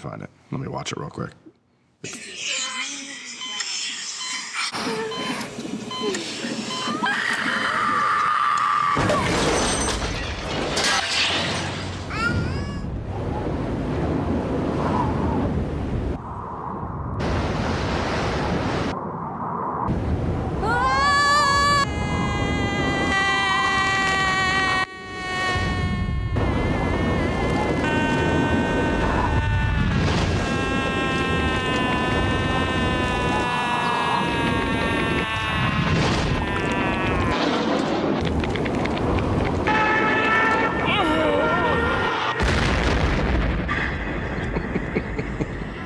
find it. Let me watch it real quick.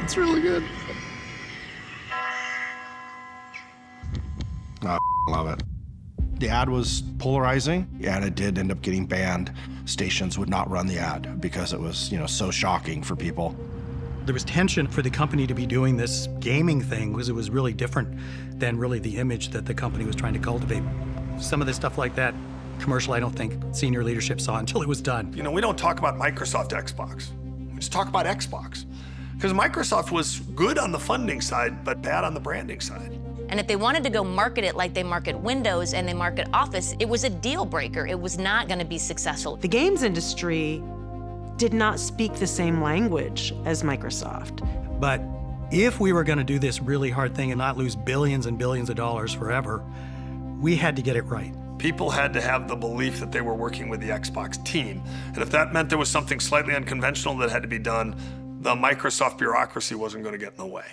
It's really good. Oh, I love it. The ad was polarizing, and it did end up getting banned. Stations would not run the ad because it was, so shocking for people. There was tension for the company to be doing this gaming thing because it was really different than really the image that the company was trying to cultivate. Some of the stuff like that, commercial, I don't think senior leadership saw until it was done. We don't talk about Microsoft Xbox. We just talk about Xbox. Because Microsoft was good on the funding side, but bad on the branding side. And if they wanted to go market it like they market Windows and they market Office, it was a deal breaker. It was not going to be successful. The games industry did not speak the same language as Microsoft. But if we were going to do this really hard thing and not lose billions and billions of dollars forever, we had to get it right. People had to have the belief that they were working with the Xbox team. And if that meant there was something slightly unconventional that had to be done, the Microsoft bureaucracy wasn't going to get in the way.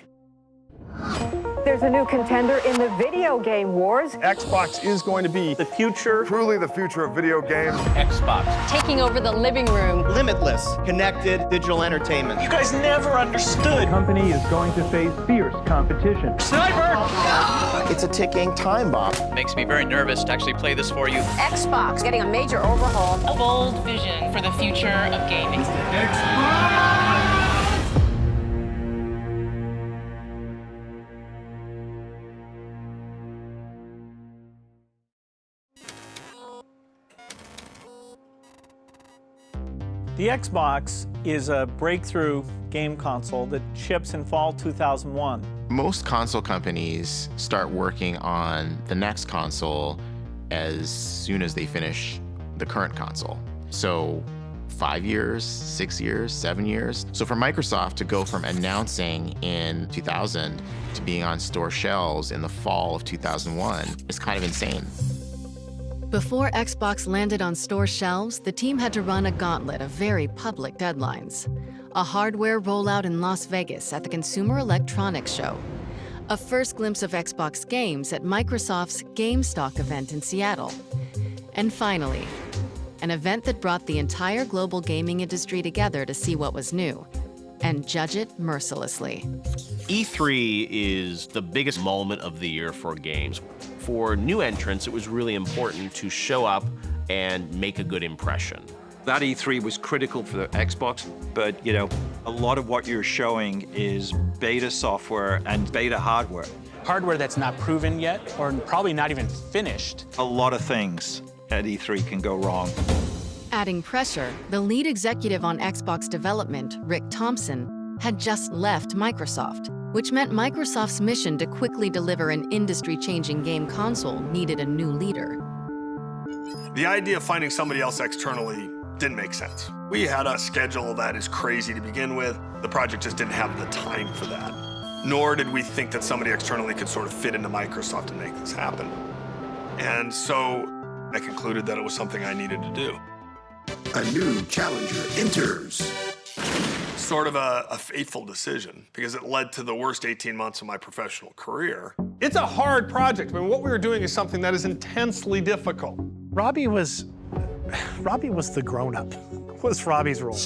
There's a new contender in the video game wars. Xbox is going to be the future. Truly the future of video games. Xbox. Taking over the living room. Limitless, connected digital entertainment. You guys never understood. The company is going to face fierce competition. Sniper! It's a ticking time bomb. Makes me very nervous to actually play this for you. Xbox getting a major overhaul. A bold vision for the future of gaming. Xbox! The Xbox is a breakthrough game console that ships in fall 2001. Most console companies start working on the next console as soon as they finish the current console. So 5 years, 6 years, 7 years. So for Microsoft to go from announcing in 2000 to being on store shelves in the fall of 2001 is kind of insane. Before Xbox landed on store shelves, the team had to run a gauntlet of very public deadlines. A hardware rollout in Las Vegas at the Consumer Electronics Show. A first glimpse of Xbox games at Microsoft's GameStock event in Seattle. And finally, an event that brought the entire global gaming industry together to see what was new and judge it mercilessly. E3 is the biggest moment of the year for games. For new entrants, it was really important to show up and make a good impression. That E3 was critical for the Xbox, but a lot of what you're showing is beta software and beta hardware. Hardware that's not proven yet, or probably not even finished. A lot of things at E3 can go wrong. Adding pressure, the lead executive on Xbox development, Rick Thompson, had just left Microsoft, which meant Microsoft's mission to quickly deliver an industry-changing game console needed a new leader. The idea of finding somebody else externally didn't make sense. We had a schedule that is crazy to begin with. The project just didn't have the time for that. Nor did we think that somebody externally could sort of fit into Microsoft and make this happen. And so I concluded that it was something I needed to do. A new challenger enters. Sort of a fateful decision because it led to the worst 18 months of my professional career. It's a hard project. I mean, what we were doing is something that is intensely difficult. Robbie was the grown-up. What's Robbie's role?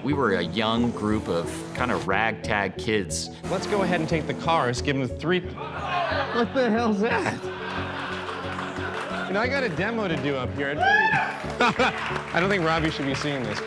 We were a young group of kind of ragtag kids. Let's go ahead and take the cars, give them 3... What the hell's that? I got a demo to do up here. I don't think Robbie should be seeing this.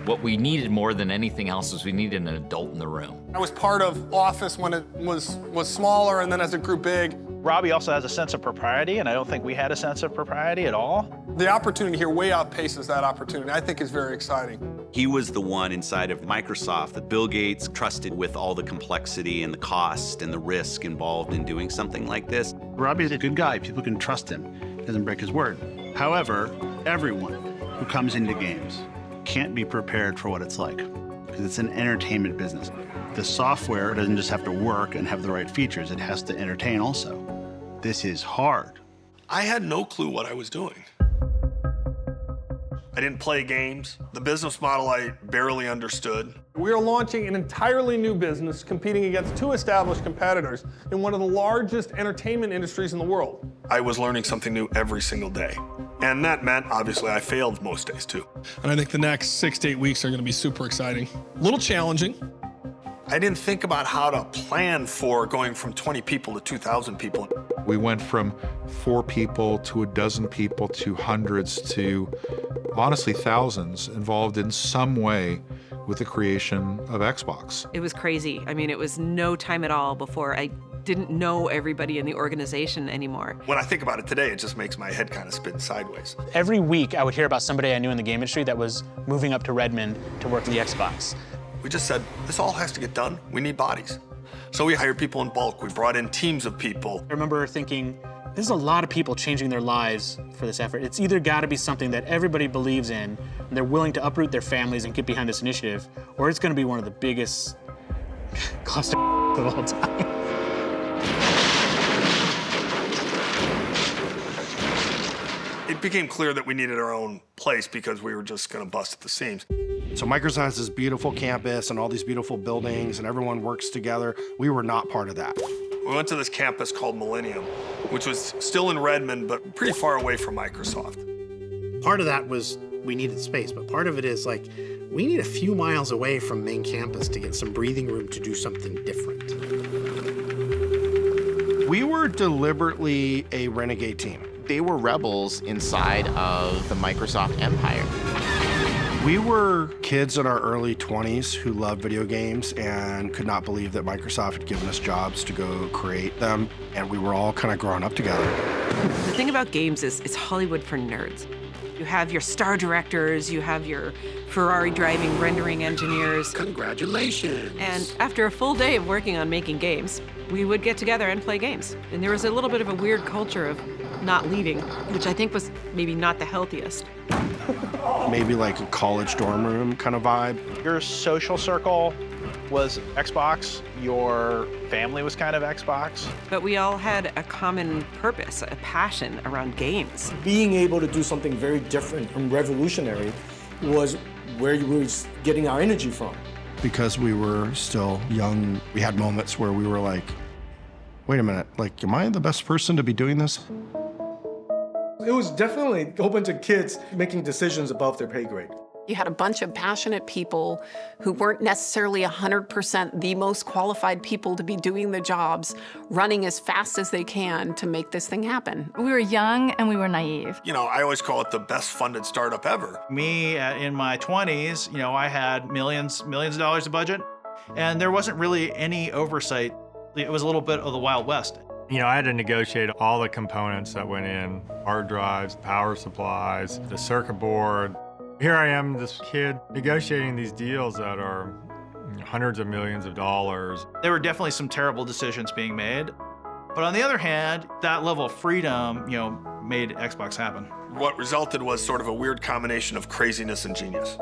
What we needed more than anything else was we needed an adult in the room. I was part of Office when it was smaller, and then as it grew big. Robbie also has a sense of propriety, and I don't think we had a sense of propriety at all. The opportunity here way outpaces that opportunity. I think is very exciting. He was the one inside of Microsoft that Bill Gates trusted with all the complexity and the cost and the risk involved in doing something like this. Robbie's a good guy. People can trust him. Doesn't break his word. However, everyone who comes into games can't be prepared for what it's like, because it's an entertainment business. The software doesn't just have to work and have the right features, it has to entertain also. This is hard. I had no clue what I was doing. I didn't play games. The business model I barely understood. We are launching an entirely new business competing against 2 established competitors in one of the largest entertainment industries in the world. I was learning something new every single day. And that meant, obviously, I failed most days too. And I think the next 6 to 8 weeks are going to be super exciting. A little challenging. I didn't think about how to plan for going from 20 people to 2,000 people. We went from 4 people to 12 people to hundreds to, honestly, thousands involved in some way with the creation of Xbox. It was crazy. I mean, it was no time at all before I didn't know everybody in the organization anymore. When I think about it today, it just makes my head kind of spin sideways. Every week, I would hear about somebody I knew in the game industry that was moving up to Redmond to work in the Xbox. We just said, this all has to get done. We need bodies. So we hired people in bulk. We brought in teams of people. I remember thinking, this is a lot of people changing their lives for this effort. It's either got to be something that everybody believes in, and they're willing to uproot their families and get behind this initiative, or it's going to be one of the biggest cluster of all time. It became clear that we needed our own place because we were just going to bust at the seams. So Microsoft has this beautiful campus and all these beautiful buildings and everyone works together. We were not part of that. We went to this campus called Millennium, which was still in Redmond, but pretty far away from Microsoft. Part of that was we needed space, but part of it is like, we need a few miles away from main campus to get some breathing room to do something different. We were deliberately a renegade team. They were rebels inside of the Microsoft empire. We were kids in our early 20s who loved video games and could not believe that Microsoft had given us jobs to go create them, and we were all kind of growing up together. The thing about games is it's Hollywood for nerds. You have your star directors, you have your Ferrari driving rendering engineers. Congratulations. And after a full day of working on making games, we would get together and play games. And there was a little bit of a weird culture of not leaving, which I think was maybe not the healthiest. Maybe like a college dorm room kind of vibe. Your social circle was Xbox, your family was kind of Xbox. But we all had a common purpose, a passion around games. Being able to do something very different and revolutionary was where you were getting our energy from. Because we were still young, we had moments where we were like, wait a minute, like, am I the best person to be doing this? It was definitely a whole bunch of kids making decisions above their pay grade. You had a bunch of passionate people who weren't necessarily 100% the most qualified people to be doing the jobs, running as fast as they can to make this thing happen. We were young and we were naive. You know, I always call it the best funded startup ever. Me, in my 20s, you know, I had millions of dollars of budget, and there wasn't really any oversight. It was a little bit of the Wild West. You know, I had to negotiate all the components that went in, hard drives, power supplies, the circuit board. Here I am, this kid, negotiating these deals that are hundreds of millions of dollars. There were definitely some terrible decisions being made. But on the other hand, that level of freedom, you know, made Xbox happen. What resulted was sort of a weird combination of craziness and genius.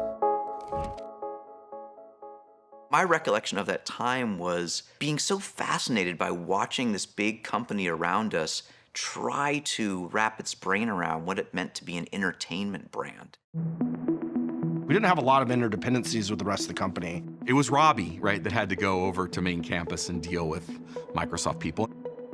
My recollection of that time was being so fascinated by watching this big company around us try to wrap its brain around what it meant to be an entertainment brand. We didn't have a lot of interdependencies with the rest of the company. It was Robbie, right, that had to go over to main campus and deal with Microsoft people.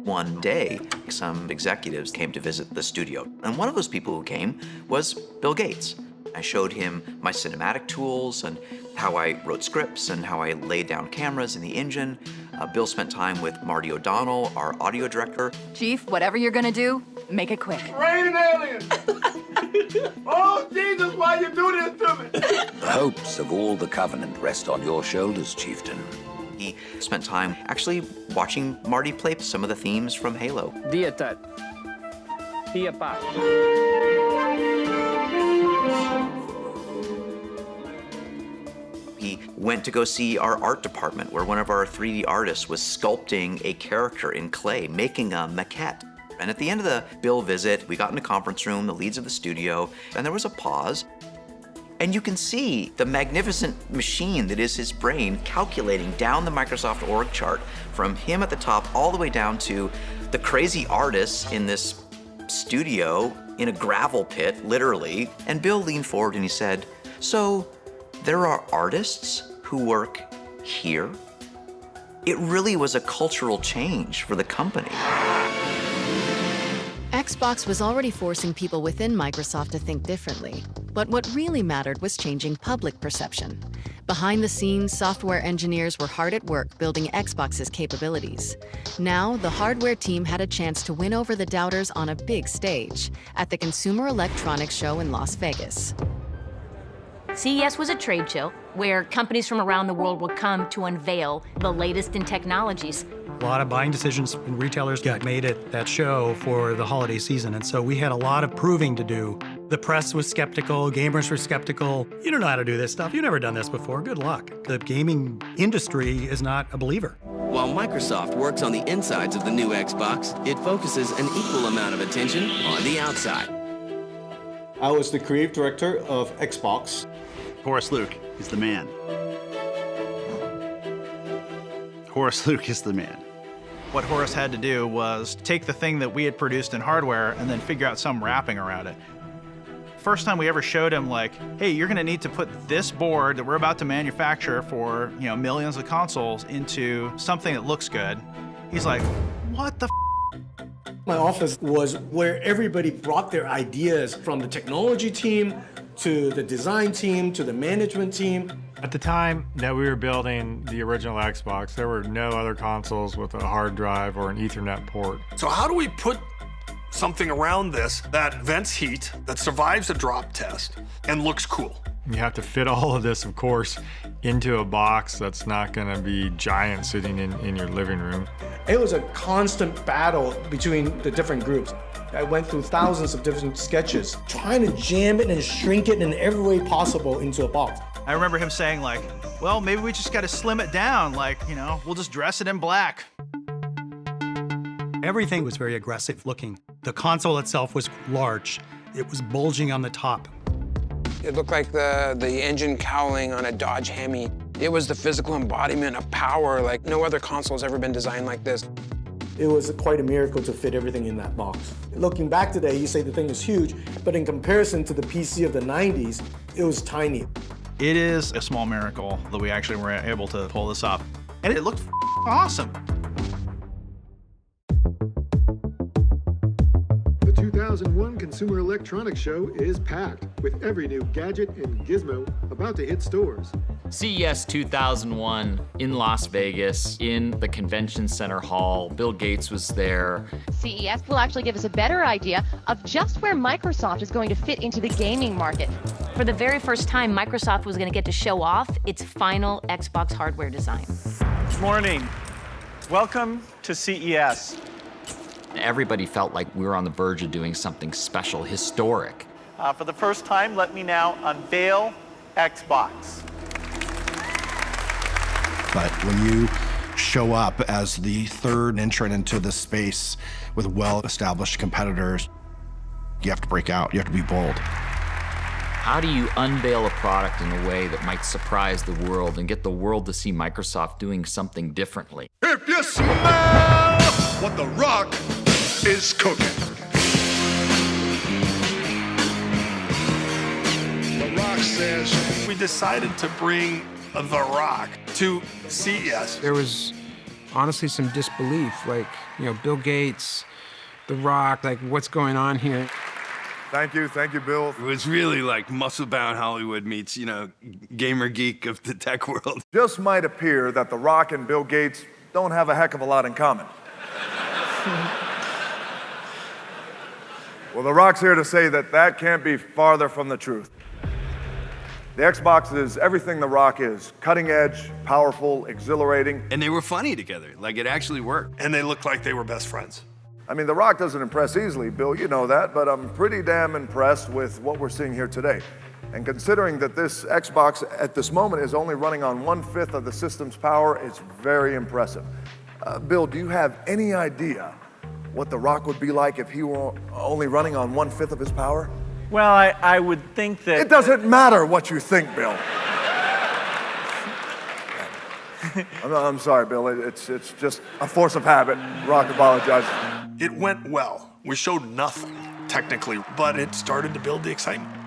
One day, some executives came to visit the studio, and one of those people who came was Bill Gates. I showed him my cinematic tools and how I wrote scripts and how I laid down cameras in the engine. Bill spent time with Marty O'Donnell, our audio director. Chief, whatever you're gonna do, make it quick. Raining aliens! Oh, Jesus, why you do this to me? The hopes of all the Covenant rest on your shoulders, Chieftain. He spent time actually watching Marty play some of the themes from Halo. He went to go see our art department where one of our 3D artists was sculpting a character in clay, making a maquette. And at the end of the Bill visit, we got in the conference room, the leads of the studio, and there was a pause. And you can see the magnificent machine that is his brain calculating down the Microsoft org chart from him at the top all the way down to the crazy artists in this studio in a gravel pit, literally. And Bill leaned forward and he said, "So there are artists who work here?" It really was a cultural change for the company. Xbox was already forcing people within Microsoft to think differently. But what really mattered was changing public perception. Behind the scenes, software engineers were hard at work building Xbox's capabilities. Now, the hardware team had a chance to win over the doubters on a big stage at the Consumer Electronics Show in Las Vegas. CES was a trade show where companies from around the world would come to unveil the latest in technologies. A lot of buying decisions and retailers got made at that show for the holiday season, and so we had a lot of proving to do. The press was skeptical, gamers were skeptical. You don't know how to do this stuff. You've never done this before. Good luck. The gaming industry is not a believer. While Microsoft works on the insides of the new Xbox, it focuses an equal amount of attention on the outside. I was the creative director of Xbox. Horace Luke is the man. Horace Luke is the man. What Horace had to do was take the thing that we had produced in hardware and then figure out some wrapping around it. First time we ever showed him, like, hey, you're gonna need to put this board that we're about to manufacture for, millions of consoles into something that looks good. He's like, what the f? My office was where everybody brought their ideas, from the technology team to the design team to the management team. At the time that we were building the original Xbox, there were no other consoles with a hard drive or an Ethernet port. So how do we put something around this that vents heat, that survives a drop test, and looks cool? You have to fit all of this, of course, into a box that's not going to be giant sitting in your living room. It was a constant battle between the different groups. I went through thousands of different sketches, trying to jam it and shrink it in every way possible into a box. I remember him saying, like, well, maybe we just got to slim it down. Like, we'll just dress it in black. Everything was very aggressive looking. The console itself was large. It was bulging on the top. It looked like the engine cowling on a Dodge Hemi. It was the physical embodiment of power. Like, no other console has ever been designed like this. It was quite a miracle to fit everything in that box. Looking back today, you say the thing is huge, but in comparison to the PC of the 90s, it was tiny. It is a small miracle that we actually were able to pull this off. And it looked awesome. The 2001 Consumer Electronics Show is packed with every new gadget and gizmo about to hit stores. CES 2001 in Las Vegas, in the Convention Center Hall. Bill Gates was there. CES will actually give us a better idea of just where Microsoft is going to fit into the gaming market. For the very first time, Microsoft was going to get to show off its final Xbox hardware design. Good morning. Welcome to CES. Everybody felt like we were on the verge of doing something special, historic. For the first time, let me now unveil Xbox. But when you show up as the third entrant into this space with well-established competitors, you have to break out. You have to be bold. How do you unveil a product in a way that might surprise the world and get the world to see Microsoft doing something differently? If you smell what The Rock is cooking. The Rock says we decided to bring The Rock to CES. There was honestly some disbelief, like, Bill Gates, The Rock, like, what's going on here? Thank you, Bill. It was really like muscle-bound Hollywood meets, gamer geek of the tech world. Just might appear that The Rock and Bill Gates don't have a heck of a lot in common. Well, The Rock's here to say that can't be farther from the truth. The Xbox is everything The Rock is. Cutting edge, powerful, exhilarating. And they were funny together. Like, it actually worked. And they looked like they were best friends. I mean, The Rock doesn't impress easily, Bill, you know that, but I'm pretty damn impressed with what we're seeing here today. And considering that this Xbox at this moment is only running on 1/5 of the system's power, it's very impressive. Bill, do you have any idea what The Rock would be like if he were only running on 1/5 of his power? Well, I would think that... It doesn't matter what you think, Bill. I'm sorry, Bill. It's just a force of habit. Rock apologizes. It went well. We showed nothing, technically, but it started to build the excitement.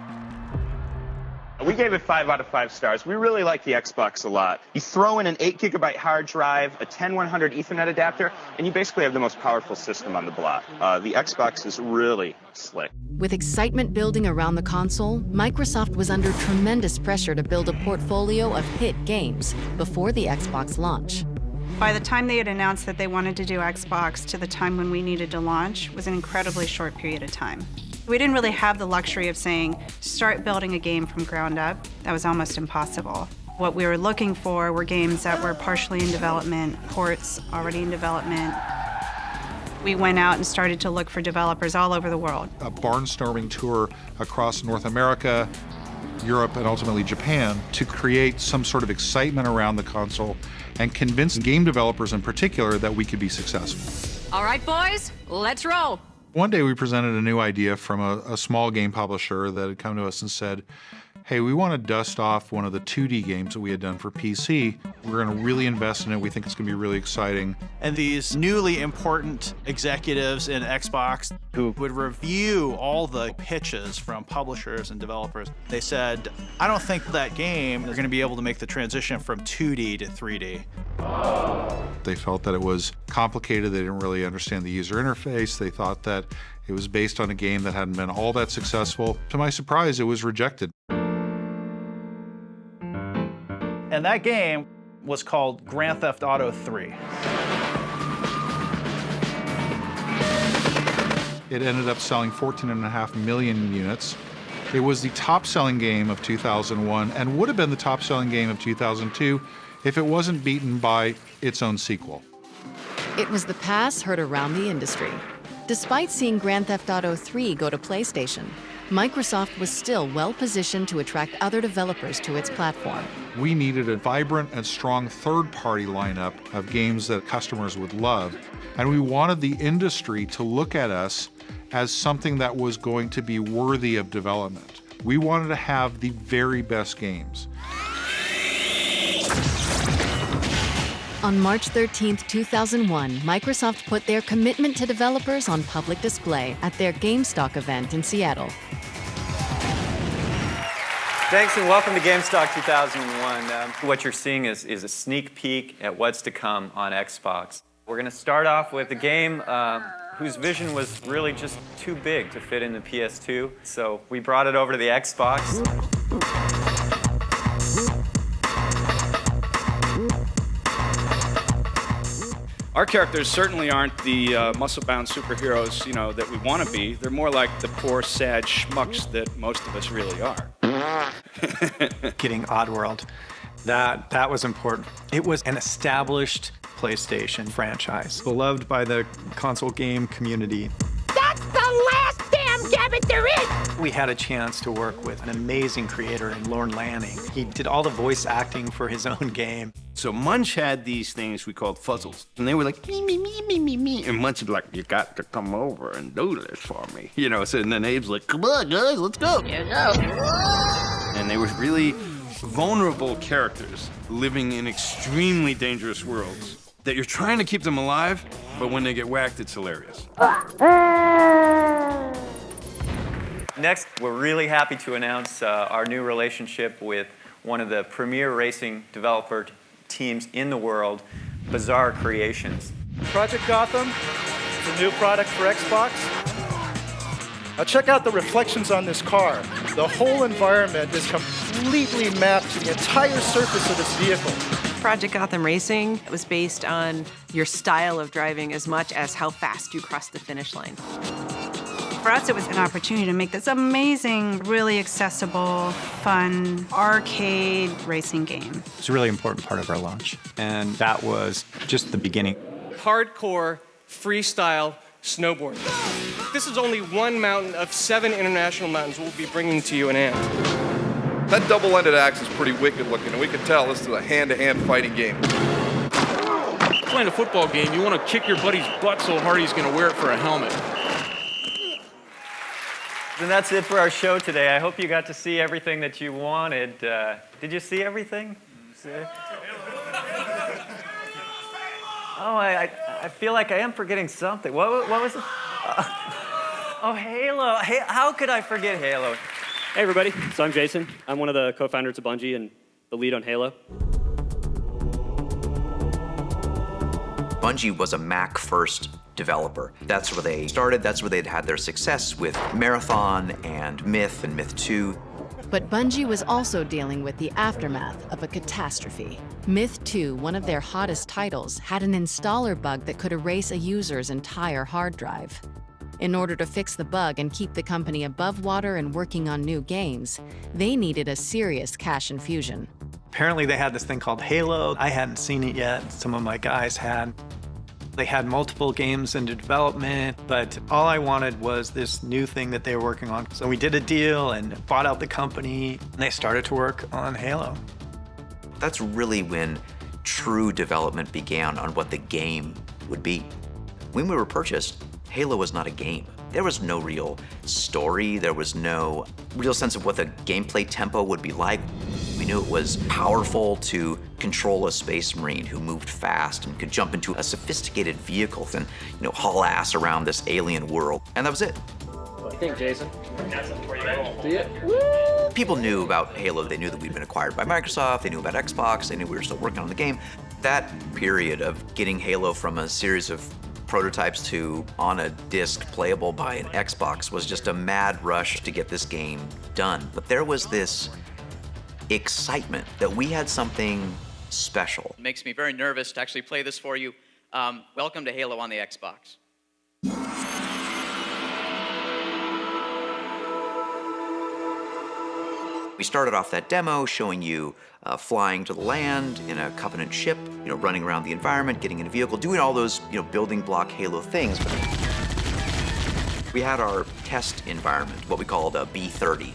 We gave it 5 out of 5 stars. We really like the Xbox a lot. You throw in an 8 GB hard drive, a 10100 Ethernet adapter, and you basically have the most powerful system on the block. The Xbox is really slick. With excitement building around the console, Microsoft was under tremendous pressure to build a portfolio of hit games before the Xbox launch. By the time they had announced that they wanted to do Xbox to the time when we needed to launch was an incredibly short period of time. We didn't really have the luxury of saying, start building a game from ground up. That was almost impossible. What we were looking for were games that were partially in development, ports already in development. We went out and started to look for developers all over the world. A barnstorming tour across North America, Europe, and ultimately Japan to create some sort of excitement around the console and convince game developers in particular that we could be successful. All right, boys, let's roll. One day we presented a new idea from a small game publisher that had come to us and said, hey, we want to dust off one of the 2D games that we had done for PC. We're going to really invest in it. We think it's going to be really exciting. And these newly important executives in Xbox who would review all the pitches from publishers and developers, they said, I don't think that game is going to be able to make the transition from 2D to 3D. They felt that it was complicated. They didn't really understand the user interface. They thought that it was based on a game that hadn't been all that successful. To my surprise, it was rejected. And that game was called Grand Theft Auto 3. It ended up selling 14.5 million units. It was the top-selling game of 2001 and would have been the top-selling game of 2002 if it wasn't beaten by its own sequel. It was the pass heard around the industry. Despite seeing Grand Theft Auto 3 go to PlayStation, Microsoft was still well-positioned to attract other developers to its platform. We needed a vibrant and strong third-party lineup of games that customers would love, and we wanted the industry to look at us as something that was going to be worthy of development. We wanted to have the very best games. On March 13, 2001, Microsoft put their commitment to developers on public display at their GameStock event in Seattle. Thanks and welcome to GameStock 2001. What you're seeing is a sneak peek at what's to come on Xbox. We're going to start off with a game whose vision was really just too big to fit in the PS2, so we brought it over to the Xbox. Our characters certainly aren't the muscle-bound superheroes, that we want to be. They're more like the poor, sad schmucks that most of us really are. Getting Oddworld, that was important. It was an established PlayStation franchise, beloved by the console game community. That's the last damn Gambit there is! We had a chance to work with an amazing creator in Lorne Lanning. He did all the voice acting for his own game. So Munch had these things we called fuzzles, and they were like, me, me, me, me, me, me. And Munch was like, you got to come over and do this for me. So and then Abe's like, come on, guys, let's go. And they were really vulnerable characters living in extremely dangerous worlds that you're trying to keep them alive, but when they get whacked, it's hilarious. Next, we're really happy to announce our new relationship with one of the premier racing developer teams in the world, Bizarre Creations. Project Gotham is a new product for Xbox. Now check out the reflections on this car. The whole environment is completely mapped to the entire surface of this vehicle. Project Gotham Racing was based on your style of driving as much as how fast you cross the finish line. For us, it was an opportunity to make this amazing, really accessible, fun, arcade racing game. It's a really important part of our launch, and that was just the beginning. Hardcore freestyle snowboarding. This is only one mountain of 7 international mountains we'll be bringing to you in AMP. That double-ended axe is pretty wicked looking, and we can tell this is a hand-to-hand fighting game. Playing a football game, you want to kick your buddy's butt so hard he's going to wear it for a helmet. And that's it for our show today. I hope you got to see everything that you wanted. Did you see everything? Oh, I feel like I am forgetting something. What was it? Oh, Halo. Hey, how could I forget Halo? Hey, everybody. So I'm Jason. I'm one of the co-founders of Bungie and the lead on Halo. Bungie was a Mac-first developer. That's where they started. That's where they'd had their success with Marathon and Myth 2. But Bungie was also dealing with the aftermath of a catastrophe. Myth 2, one of their hottest titles, had an installer bug that could erase a user's entire hard drive. In order to fix the bug and keep the company above water and working on new games, they needed a serious cash infusion. Apparently they had this thing called Halo. I hadn't seen it yet. Some of my guys had. They had multiple games into development, but all I wanted was this new thing that they were working on. So we did a deal and bought out the company, and they started to work on Halo. That's really when true development began on what the game would be. When we were purchased, Halo was not a game. There was no real story. There was no real sense of what the gameplay tempo would be like. We knew it was powerful to control a space marine who moved fast and could jump into a sophisticated vehicle and, haul ass around this alien world. And that was it. What do you think, Jason? Got something for you to see it? People knew about Halo. They knew that we'd been acquired by Microsoft. They knew about Xbox. They knew we were still working on the game. That period of getting Halo from a series of prototypes to on a disc playable by an Xbox was just a mad rush to get this game done. But there was this excitement that we had something special. It makes me very nervous to actually play this for you. Welcome to Halo on the Xbox. We started off that demo showing you flying to the land in a Covenant ship, running around the environment, getting in a vehicle, doing all those, building block Halo things. But we had our test environment, what we called a B30,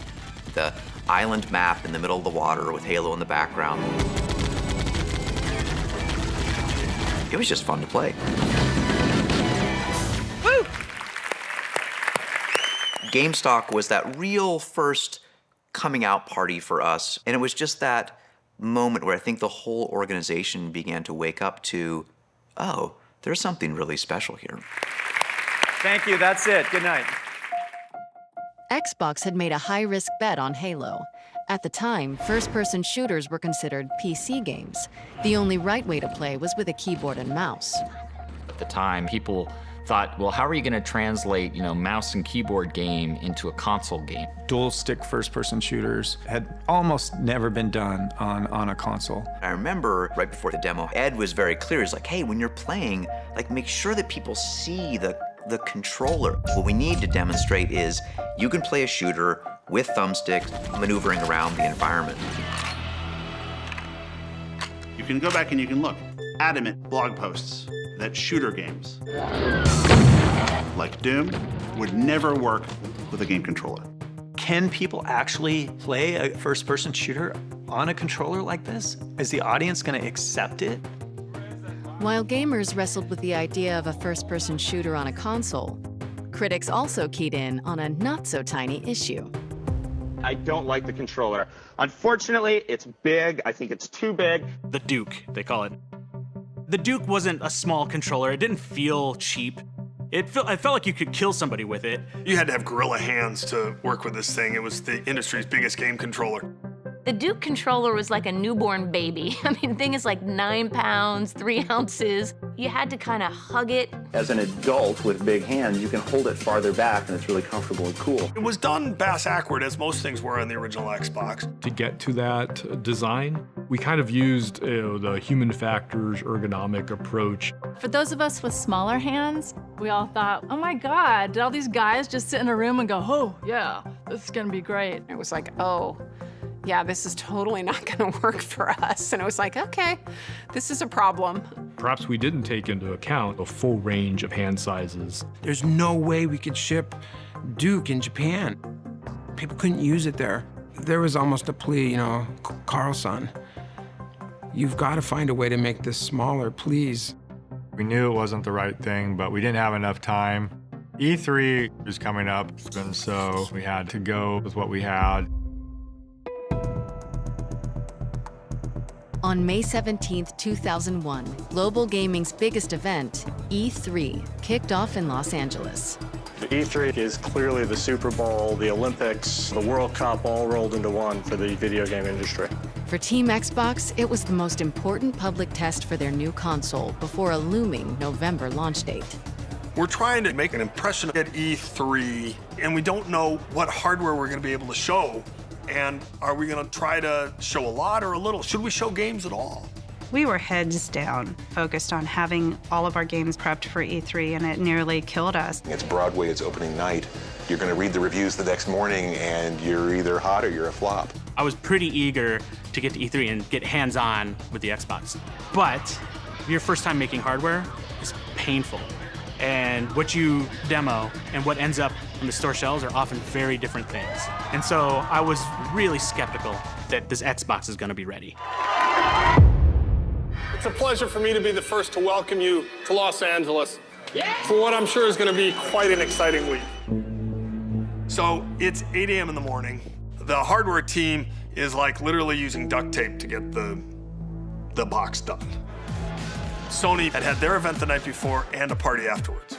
the island map in the middle of the water with Halo in the background. It was just fun to play. Woo! GameStock was that real first coming out party for us, and it was just that moment where I think the whole organization began to wake up to, oh, there's something really special here. Thank you, that's it. Good night. Xbox had made a high-risk bet on Halo. At the time, first-person shooters were considered PC games. The only right way to play was with a keyboard and mouse. At the time, people thought, well, how are you going to translate, mouse and keyboard game into a console game? Dual-stick first-person shooters had almost never been done on a console. I remember right before the demo, Ed was very clear. He's like, hey, when you're playing, make sure that people see the controller. What we need to demonstrate is you can play a shooter with thumbsticks, maneuvering around the environment. You can go back and you can look. Adamant blog posts that shooter games, like Doom, would never work with a game controller. Can people actually play a first-person shooter on a controller like this? Is the audience going to accept it? While gamers wrestled with the idea of a first-person shooter on a console, critics also keyed in on a not-so-tiny issue. I don't like the controller. Unfortunately, it's big. I think it's too big. The Duke, they call it. The Duke wasn't a small controller. It didn't feel cheap. I felt like you could kill somebody with it. You had to have gorilla hands to work with this thing. It was the industry's biggest game controller. The Duke controller was like a newborn baby. I mean, the thing is like 9 pounds, 3 ounces. You had to kind of hug it. As an adult with big hands, you can hold it farther back and it's really comfortable and cool. It was done bass-ackward, as most things were on the original Xbox. To get to that design, we kind of used the human factors ergonomic approach. For those of us with smaller hands, we all thought, oh my God, did all these guys just sit in a room and go, oh yeah, this is gonna be great. It was like, oh, yeah, this is totally not gonna work for us. And it was like, okay, this is a problem. Perhaps we didn't take into account a full range of hand sizes. There's no way we could ship Duke in Japan. People couldn't use it there. There was almost a plea, Carlson, you've got to find a way to make this smaller, please. We knew it wasn't the right thing, but we didn't have enough time. E3 was coming up, and so we had to go with what we had. On May 17, 2001, global gaming's biggest event, E3, kicked off in Los Angeles. The E3 is clearly the Super Bowl, the Olympics, the World Cup all rolled into one for the video game industry. For Team Xbox, it was the most important public test for their new console before a looming November launch date. We're trying to make an impression at E3, and we don't know what hardware we're going to be able to show. And are we going to try to show a lot or a little? Should we show games at all? We were heads down, focused on having all of our games prepped for E3, and it nearly killed us. It's Broadway, it's opening night. You're going to read the reviews the next morning, and you're either hot or you're a flop. I was pretty eager to get to E3 and get hands-on with the Xbox. But your first time making hardware is painful. And what you demo and what ends up on the store shelves are often very different things. And so I was really skeptical that this Xbox is going to be ready. It's a pleasure for me to be the first to welcome you to Los Angeles for what I'm sure is going to be quite an exciting week. So it's 8 a.m. in the morning. The hardware team is like literally using duct tape to get the box done. Sony had their event the night before and a party afterwards.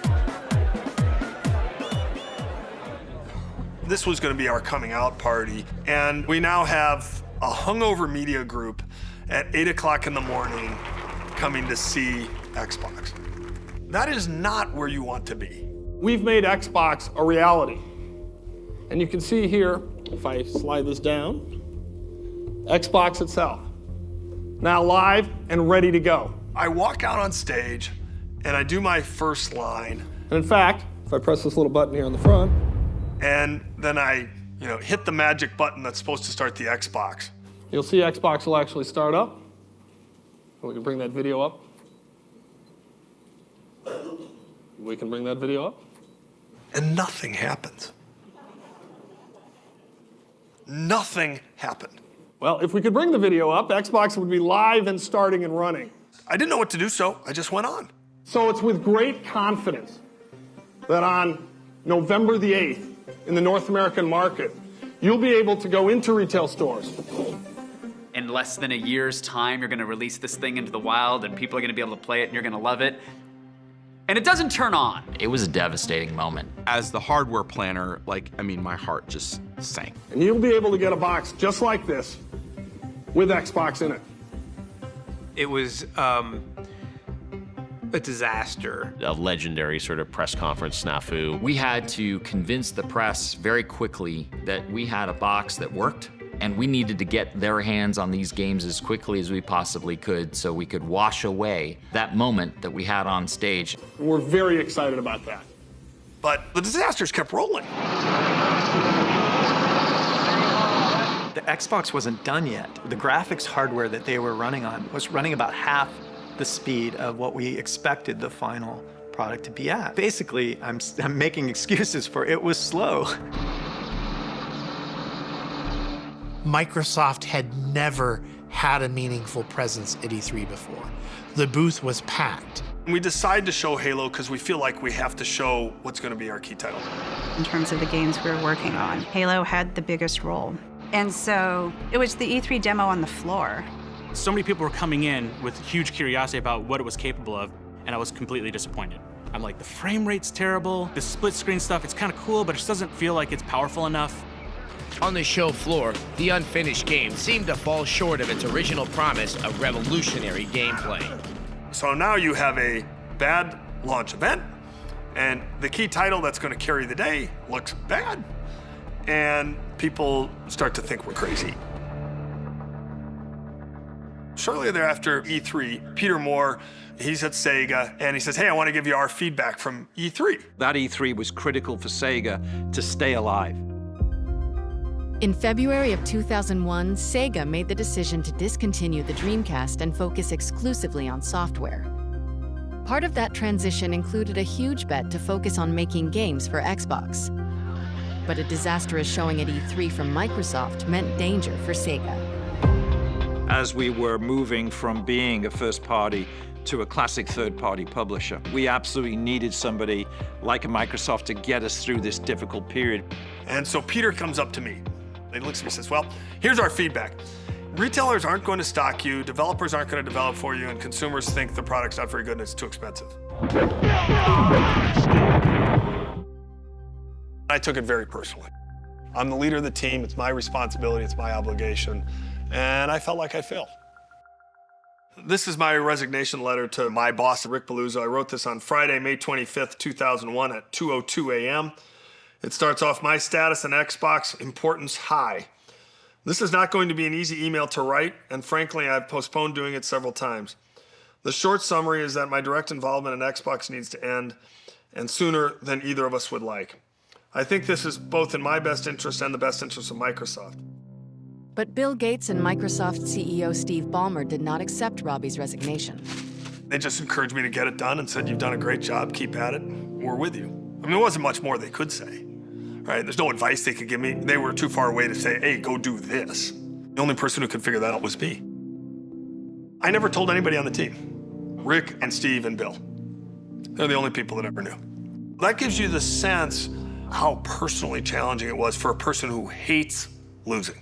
This was going to be our coming out party, and we now have a hungover media group at 8 o'clock in the morning coming to see Xbox. That is not where you want to be. We've made Xbox a reality. And you can see here, if I slide this down, Xbox itself. Now live and ready to go. I walk out on stage and I do my first line. And in fact, if I press this little button here on the front, and then I, hit the magic button that's supposed to start the Xbox. You'll see Xbox will actually start up. We can bring that video up. We can bring that video up. And nothing happens. Nothing happened. Well, if we could bring the video up, Xbox would be live and starting and running. I didn't know what to do, so I just went on. So it's with great confidence that on November the 8th, in the North American market, you'll be able to go into retail stores. In less than a year's time, you're going to release this thing into the wild, and people are going to be able to play it, and you're going to love it. And it doesn't turn on. It was a devastating moment. As the hardware planner, my heart just sank. And you'll be able to get a box just like this with Xbox in it. It was a disaster. A legendary sort of press conference snafu. We had to convince the press very quickly that we had a box that worked, and we needed to get their hands on these games as quickly as we possibly could so we could wash away that moment that we had on stage. We're very excited about that. But the disasters kept rolling. The Xbox wasn't done yet. The graphics hardware that they were running on was running about half the speed of what we expected the final product to be at. Basically, I'm making excuses for it was slow. Microsoft had never had a meaningful presence at E3 before. The booth was packed. We decide to show Halo because we feel like we have to show what's going to be our key title. In terms of the games we were working on, Halo had the biggest role. And so it was the E3 demo on the floor. So many people were coming in with huge curiosity about what it was capable of, and I was completely disappointed. I'm like, the frame rate's terrible, the split screen stuff, it's kind of cool, but it just doesn't feel like it's powerful enough. On the show floor, the unfinished game seemed to fall short of its original promise of revolutionary gameplay. So now you have a bad launch event, and the key title that's going to carry the day looks bad, and people start to think we're crazy. Shortly thereafter, E3, Peter Moore, he's at Sega, and he says, hey, I want to give you our feedback from E3. That E3 was critical for Sega to stay alive. In February of 2001, Sega made the decision to discontinue the Dreamcast and focus exclusively on software. Part of that transition included a huge bet to focus on making games for Xbox. But a disastrous showing at E3 from Microsoft meant danger for Sega. As we were moving from being a first party to a classic third-party publisher, we absolutely needed somebody like a Microsoft to get us through this difficult period. And so Peter comes up to me. He looks at me and says, well, here's our feedback. Retailers aren't going to stock you, developers aren't going to develop for you, and consumers think the product's not very good and it's too expensive. I took it very personally. I'm the leader of the team, it's my responsibility, it's my obligation, and I felt like I failed. This is my resignation letter to my boss, Rick Paluzzo. I wrote this on Friday, May 25th, 2001 at 2:02 a.m. It starts off, my status in Xbox, importance high. This is not going to be an easy email to write, and frankly, I've postponed doing it several times. The short summary is that my direct involvement in Xbox needs to end, and sooner than either of us would like. I think this is both in my best interest and the best interest of Microsoft. But Bill Gates and Microsoft CEO Steve Ballmer did not accept Robbie's resignation. They just encouraged me to get it done and said, you've done a great job, keep at it, we're with you. I mean, there wasn't much more they could say, right? There's no advice they could give me. They were too far away to say, hey, go do this. The only person who could figure that out was me. I never told anybody on the team, Rick and Steve and Bill. They're the only people that ever knew. That gives you the sense how personally challenging it was for a person who hates losing.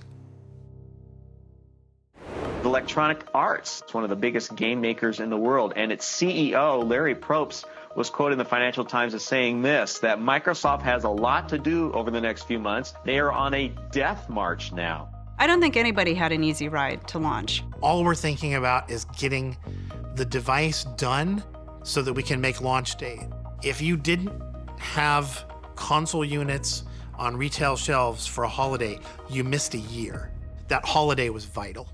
Electronic Arts, it's one of the biggest game makers in the world, and its CEO, Larry Probst, was quoted in the Financial Times as saying this, that Microsoft has a lot to do over the next few months. They are on a death march now. I don't think anybody had an easy ride to launch. All we're thinking about is getting the device done so that we can make launch date. If you didn't have console units on retail shelves for a holiday, you missed a year. That holiday was vital.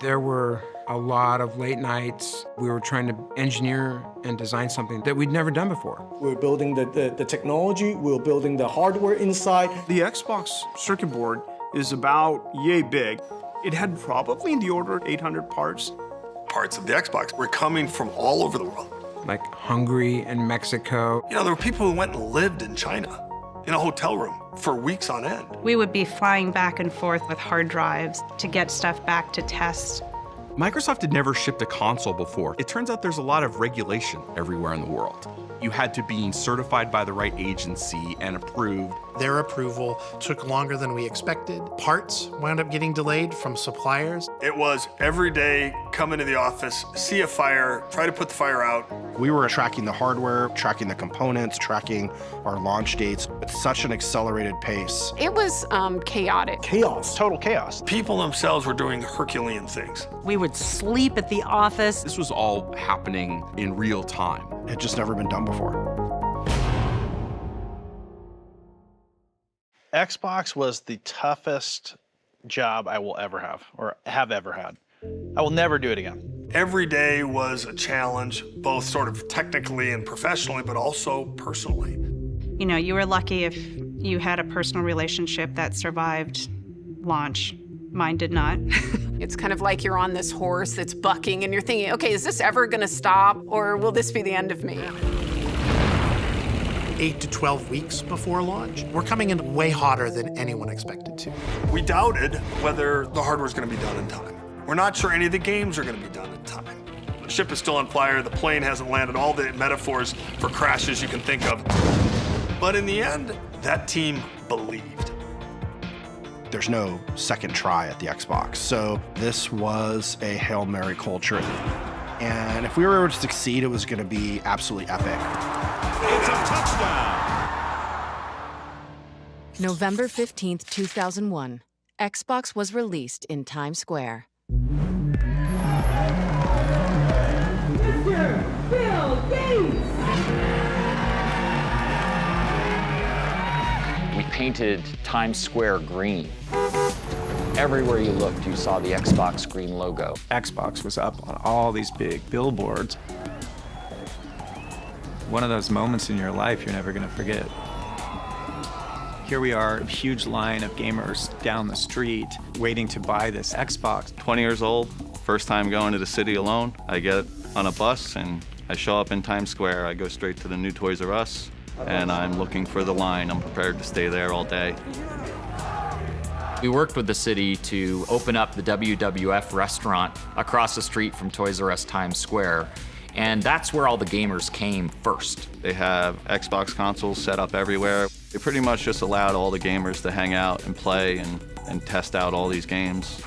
There were a lot of late nights. We were trying to engineer and design something that we'd never done before. We're building the technology, we're building the hardware inside. The Xbox circuit board is about yay big. It had probably in the order of 800 parts. Parts of the Xbox were coming from all over the world. Like Hungary and Mexico. You know, there were people who went and lived in China in a hotel room for weeks on end. We would be flying back and forth with hard drives to get stuff back to test. Microsoft had never shipped a console before. It turns out there's a lot of regulation everywhere in the world. You had to be certified by the right agency and approved. Their approval took longer than we expected. Parts wound up getting delayed from suppliers. It was every day, come into the office, see a fire, try to put the fire out. We were tracking the hardware, tracking the components, tracking our launch dates at such an accelerated pace. It was chaotic. Chaos. Total chaos. People themselves were doing Herculean things. We would sleep at the office. This was all happening in real time. It had just never been done before. Xbox was the toughest job I will ever have, or have ever had. I will never do it again. Every day was a challenge, both sort of technically and professionally, but also personally. You know, you were lucky if you had a personal relationship that survived launch. Mine did not. It's kind of like you're on this horse that's bucking and you're thinking, okay, is this ever gonna stop or will this be the end of me? 8 to 12 weeks before launch. We're coming in way hotter than anyone expected to. We doubted whether the hardware was going to be done in time. We're not sure any of the games are going to be done in time. The ship is still on fire, the plane hasn't landed, all the metaphors for crashes you can think of. But in the end, that team believed. There's no second try at the Xbox. So this was a Hail Mary culture. And if we were able to succeed, it was going to be absolutely epic. It's a touchdown. November 15th, 2001, Xbox was released in Times Square. We painted Times Square green. Everywhere you looked, you saw the Xbox green logo. Xbox was up on all these big billboards. One of those moments in your life you're never going to forget. Here we are, a huge line of gamers down the street waiting to buy this Xbox. 20 years old, first time going to the city alone. I get on a bus and I show up in Times Square. I go straight to the new Toys R Us and I'm looking for the line. I'm prepared to stay there all day. We worked with the city to open up the WWF restaurant across the street from Toys R Us Times Square. And that's where all the gamers came first. They have Xbox consoles set up everywhere. They pretty much just allowed all the gamers to hang out and play and test out all these games.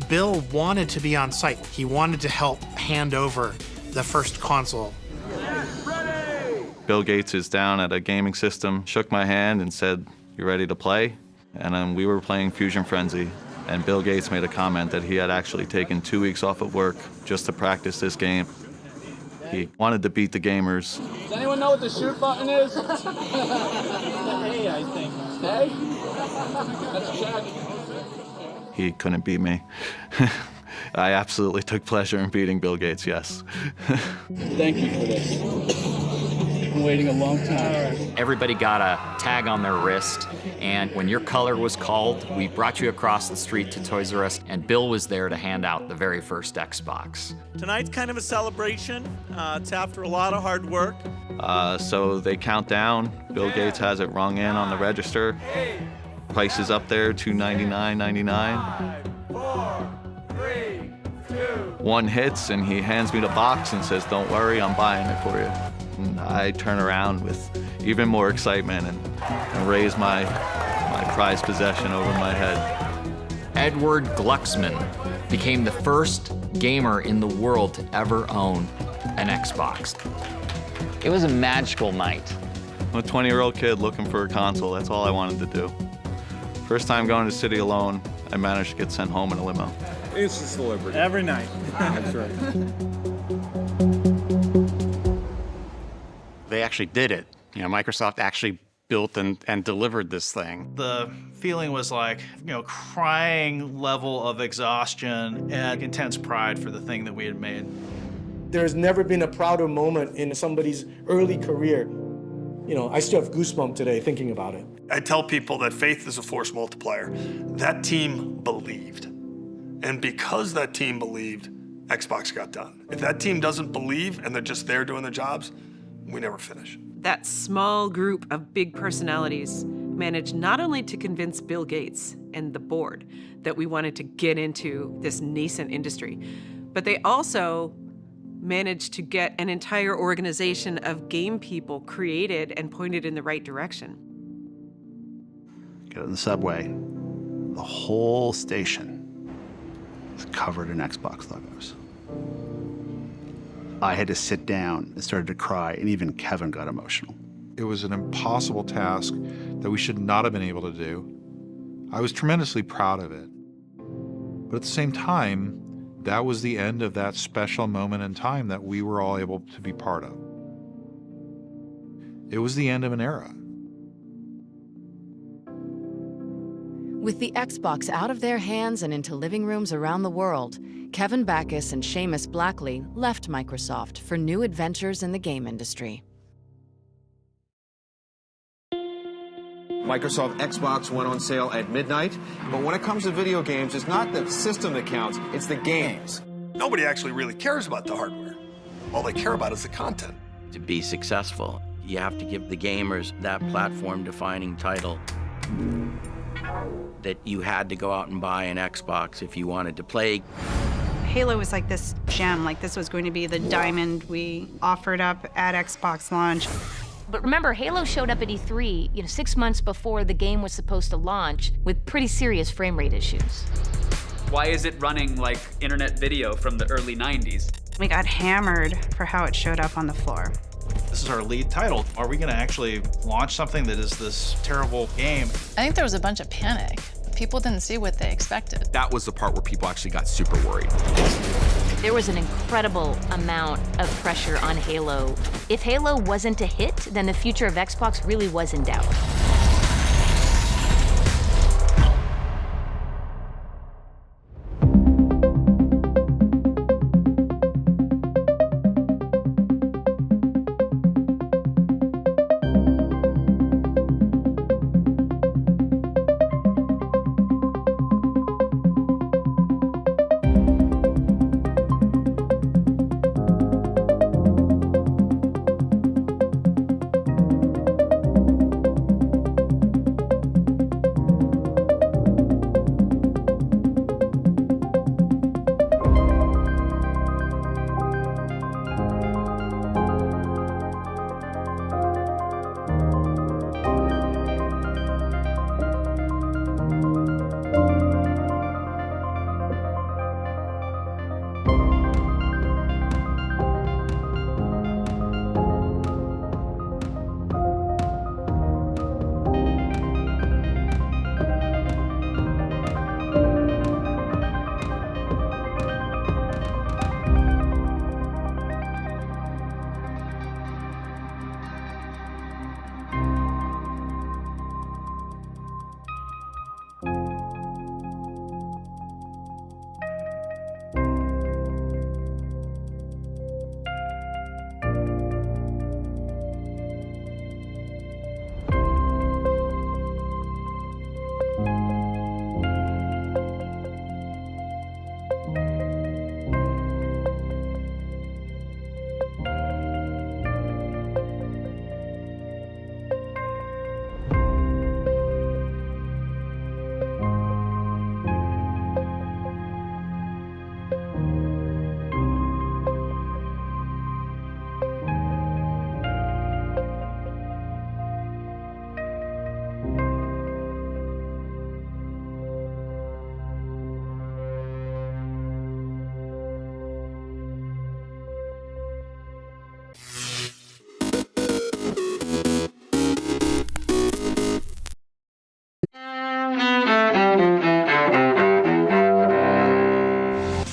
Bill wanted to be on site. He wanted to help hand over the first console. Bill Gates is down at a gaming system, shook my hand and said, "You ready to play?" And then we were playing Fusion Frenzy. And Bill Gates made a comment that he had actually taken 2 weeks off of work just to practice this game. He wanted to beat the gamers. Does anyone know what the shoot button is? Hey, I think. Hey? That's Jack. He couldn't beat me. I absolutely took pleasure in beating Bill Gates, yes. Thank you for this. I've been waiting a long time. Everybody got a tag on their wrist, and when your color was called, we brought you across the street to Toys R Us, and Bill was there to hand out the very first Xbox. Tonight's kind of a celebration. It's after a lot of hard work. So they count down. Bill Gates has it rung in on the register. Price is up there, $299.99. 5, 4, 3, 2. One hits, and he hands me the box and says, "Don't worry, I'm buying it for you." And I turn around with even more excitement and raise my prized possession over my head. Edward Glucksman became the first gamer in the world to ever own an Xbox. It was a magical night. I'm a 20-year-old kid looking for a console. That's all I wanted to do. First time going to the city alone, I managed to get sent home in a limo. It's a celebrity. Every night. That's right. They actually did it. You know, Microsoft actually built and delivered this thing. The feeling was like, crying level of exhaustion and intense pride for the thing that we had made. There's never been a prouder moment in somebody's early career. I still have goosebumps today thinking about it. I tell people that faith is a force multiplier. That team believed. And because that team believed, Xbox got done. If that team doesn't believe and they're just there doing their jobs, we never finish. That small group of big personalities managed not only to convince Bill Gates and the board that we wanted to get into this nascent industry, but they also managed to get an entire organization of game people created and pointed in the right direction. Get on the subway, the whole station is covered in Xbox logos. I had to sit down and started to cry, and even Kevin got emotional. It was an impossible task that we should not have been able to do. I was tremendously proud of it. But at the same time, that was the end of that special moment in time that we were all able to be part of. It was the end of an era. With the Xbox out of their hands and into living rooms around the world, Kevin Backus and Seamus Blackley left Microsoft for new adventures in the game industry. Microsoft Xbox went on sale at midnight, but when it comes to video games, it's not the system that counts, it's the games. Nobody actually really cares about the hardware. All they care about is the content. To be successful, you have to give the gamers that platform-defining title. That you had to go out and buy an Xbox if you wanted to play. Halo was like this gem, like this was going to be the diamond we offered up at Xbox launch. But remember, Halo showed up at E3, 6 months before the game was supposed to launch with pretty serious frame rate issues. Why is it running like internet video from the early 90s? We got hammered for how it showed up on the floor. This is our lead title. Are we going to actually launch something that is this terrible game? I think there was a bunch of panic. People didn't see what they expected. That was the part where people actually got super worried. There was an incredible amount of pressure on Halo. If Halo wasn't a hit, then the future of Xbox really was in doubt.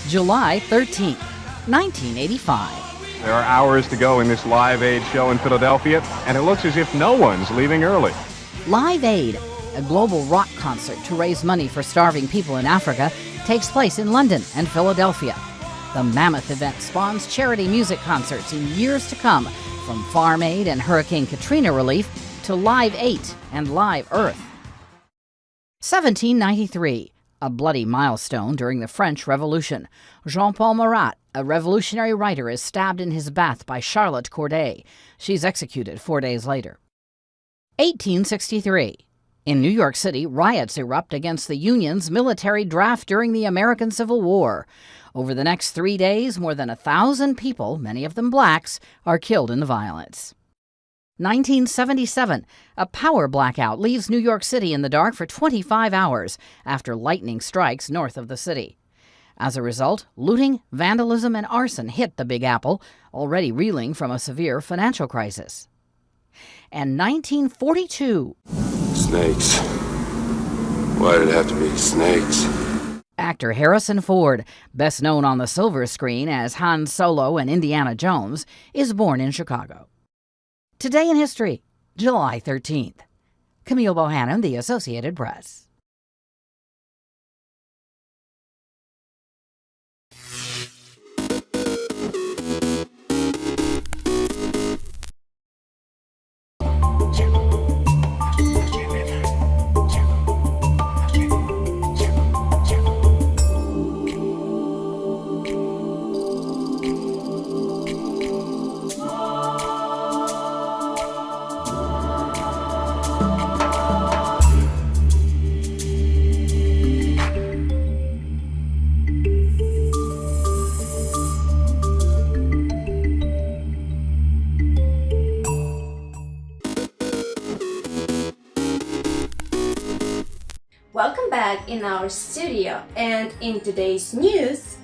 July 13th, 1985. There are hours to go in this Live Aid show in Philadelphia, and it looks as if no one's leaving early. Live Aid, a global rock concert to raise money for starving people in Africa, takes place in London and Philadelphia. The mammoth event spawns charity music concerts in years to come, from Farm Aid and Hurricane Katrina relief to Live 8 and Live Earth. 1793. A bloody milestone during the French Revolution. Jean-Paul Marat, a revolutionary writer, is stabbed in his bath by Charlotte Corday. She's executed 4 days later. 1863. In New York City, riots erupt against the Union's military draft during the American Civil War. Over the next 3 days, more than 1,000 people, many of them blacks, are killed in the violence. 1977, a power blackout leaves New York City in the dark for 25 hours after lightning strikes north of the city. As a result, looting, vandalism, and arson hit the Big Apple, already reeling from a severe financial crisis. And 1942. Snakes. Why did it have to be snakes? Actor Harrison Ford, best known on the silver screen as Han Solo and Indiana Jones, is born in Chicago. Today in History, July 13th. Camille Bohannon, The Associated Press. Welcome back in our studio, and in today's news,